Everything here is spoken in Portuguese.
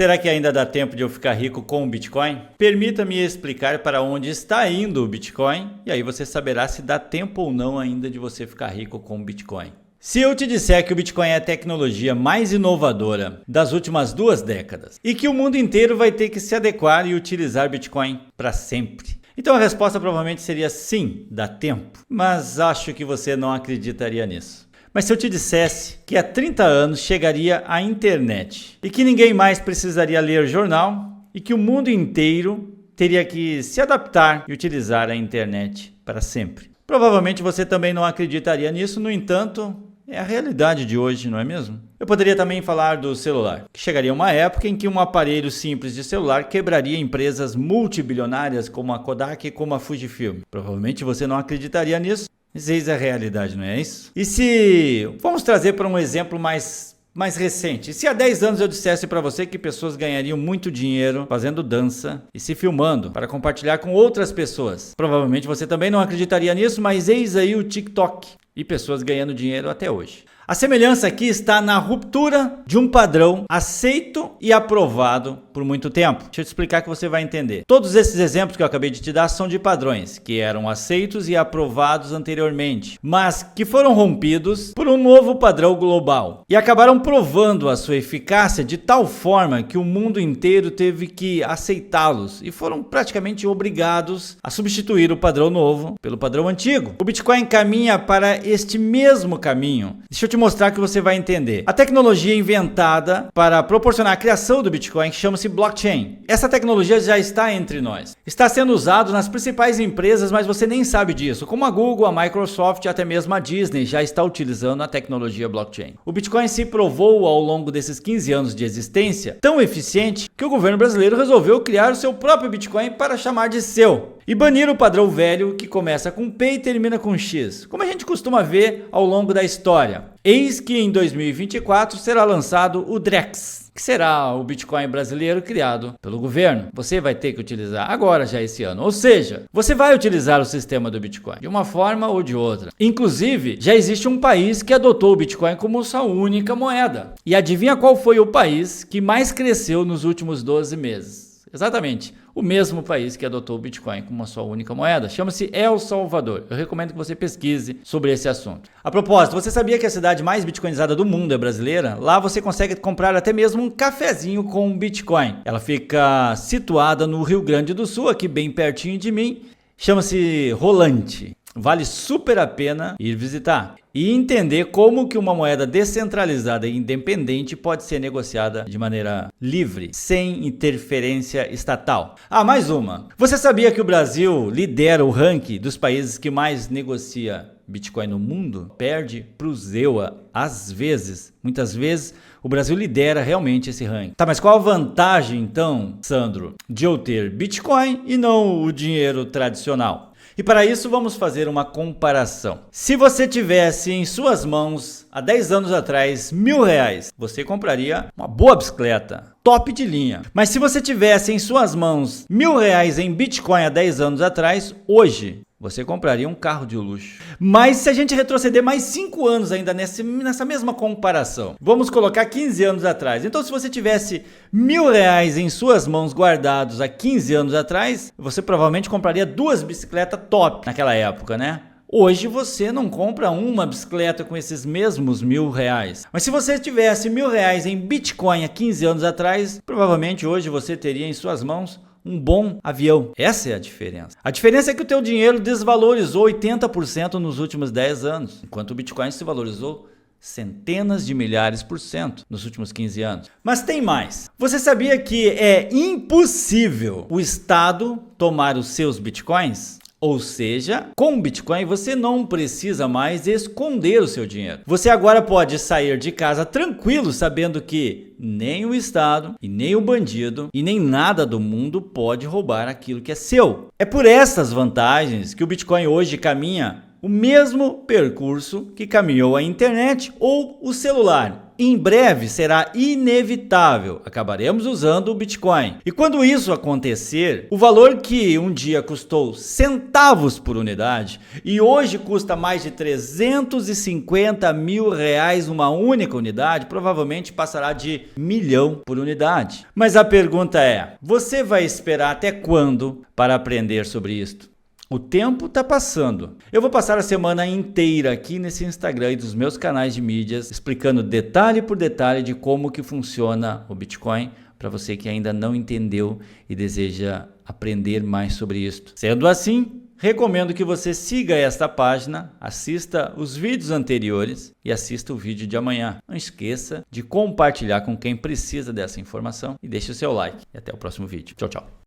Será que ainda dá tempo de eu ficar rico com o Bitcoin? Permita-me explicar para onde está indo o Bitcoin e aí você saberá se dá tempo ou não ainda de você ficar rico com o Bitcoin. Se eu te disser que o Bitcoin é a tecnologia mais inovadora das últimas 2 décadas e que o mundo inteiro vai ter que se adequar e utilizar Bitcoin para sempre, então a resposta provavelmente seria sim, dá tempo, mas acho que você não acreditaria nisso. Mas se eu te dissesse que há 30 anos chegaria a internet e que ninguém mais precisaria ler jornal e que o mundo inteiro teria que se adaptar e utilizar a internet para sempre, provavelmente você também não acreditaria nisso, no entanto, é a realidade de hoje, não é mesmo? Eu poderia também falar do celular, que chegaria uma época em que um aparelho simples de celular quebraria empresas multibilionárias como a Kodak e como a Fujifilm. Provavelmente você não acreditaria nisso, mas eis a realidade, não é isso? E se... Vamos trazer para um exemplo mais recente. Se há 10 anos eu dissesse para você que pessoas ganhariam muito dinheiro fazendo dança e se filmando para compartilhar com outras pessoas, provavelmente você também não acreditaria nisso, mas eis aí o TikTok e pessoas ganhando dinheiro até hoje. A semelhança aqui está na ruptura de um padrão aceito e aprovado por muito tempo. Deixa eu te explicar que você vai entender. Todos esses exemplos que eu acabei de te dar são de padrões que eram aceitos e aprovados anteriormente, mas que foram rompidos por um novo padrão global e acabaram provando a sua eficácia de tal forma que o mundo inteiro teve que aceitá-los e foram praticamente obrigados a substituir o padrão novo pelo padrão antigo. O Bitcoin caminha para este mesmo caminho. Deixa eu te mostrar que você vai entender. A tecnologia inventada para proporcionar a criação do Bitcoin chama-se blockchain. Essa tecnologia já está entre nós. Está sendo usado nas principais empresas, mas você nem sabe disso. Como a Google, a Microsoft e até mesmo a Disney já está utilizando a tecnologia blockchain. O Bitcoin se provou ao longo desses 15 anos de existência tão eficiente que o governo brasileiro resolveu criar o seu próprio Bitcoin para chamar de seu e banir o padrão velho que começa com P e termina com X, como a gente costuma ver ao longo da história. Eis que em 2024 será lançado o Drex, que será o Bitcoin brasileiro criado pelo governo. Você vai ter que utilizar agora já esse ano, ou seja, você vai utilizar o sistema do Bitcoin de uma forma ou de outra. Inclusive, já existe um país que adotou o Bitcoin como sua única moeda. E adivinha qual foi o país que mais cresceu nos últimos 12 meses? Exatamente, o mesmo país que adotou o Bitcoin como a sua única moeda, chama-se El Salvador. Eu recomendo que você pesquise sobre esse assunto. A propósito, você sabia que a cidade mais bitcoinizada do mundo é brasileira? Lá você consegue comprar até mesmo um cafezinho com Bitcoin. Ela fica situada no Rio Grande do Sul, aqui bem pertinho de mim. Chama-se Rolante. Vale super a pena ir visitar e entender como que uma moeda descentralizada e independente pode ser negociada de maneira livre, sem interferência estatal. Ah, mais uma. Você sabia que o Brasil lidera o ranking dos países que mais negocia Bitcoin no mundo? Perde para o ZEUA às vezes. Muitas vezes o Brasil lidera realmente esse ranking. Tá, mas qual a vantagem então, Sandro, de eu ter Bitcoin e não o dinheiro tradicional? E para isso vamos fazer uma comparação. Se você tivesse em suas mãos, há 10 anos atrás, R$1.000, você compraria uma boa bicicleta, top de linha. Mas se você tivesse em suas mãos R$1.000 em Bitcoin há 10 anos atrás, hoje você compraria um carro de luxo. Mas se a gente retroceder mais 5 anos ainda nessa mesma comparação, vamos colocar 15 anos atrás. Então se você tivesse R$1.000 em suas mãos guardados há 15 anos atrás, você provavelmente compraria 2 bicicletas top naquela época, né? Hoje você não compra uma bicicleta com esses mesmos R$1.000. Mas se você tivesse R$1.000 em Bitcoin há 15 anos atrás, provavelmente hoje você teria em suas mãos um bom avião. Essa é a diferença. A diferença é que o teu dinheiro desvalorizou 80% nos últimos 10 anos, enquanto o Bitcoin se valorizou centenas de milhares por cento nos últimos 15 anos. Mas tem mais. Você sabia que é impossível o Estado tomar os seus Bitcoins? Ou seja, com o Bitcoin você não precisa mais esconder o seu dinheiro. Você agora pode sair de casa tranquilo, sabendo que nem o Estado, e nem o bandido, e nem nada do mundo pode roubar aquilo que é seu. É por essas vantagens que o Bitcoin hoje caminha o mesmo percurso que caminhou a internet ou o celular. Em breve será inevitável, acabaremos usando o Bitcoin. E quando isso acontecer, o valor que um dia custou centavos por unidade e hoje custa mais de 350 mil reais uma única unidade, provavelmente passará de 1 milhão por unidade. Mas a pergunta é, você vai esperar até quando para aprender sobre isto? O tempo está passando. Eu vou passar a semana inteira aqui nesse Instagram e dos meus canais de mídias explicando detalhe por detalhe de como que funciona o Bitcoin para você que ainda não entendeu e deseja aprender mais sobre isto. Sendo assim, recomendo que você siga esta página, assista os vídeos anteriores e assista o vídeo de amanhã. Não esqueça de compartilhar com quem precisa dessa informação e deixe o seu like. E até o próximo vídeo. Tchau, tchau.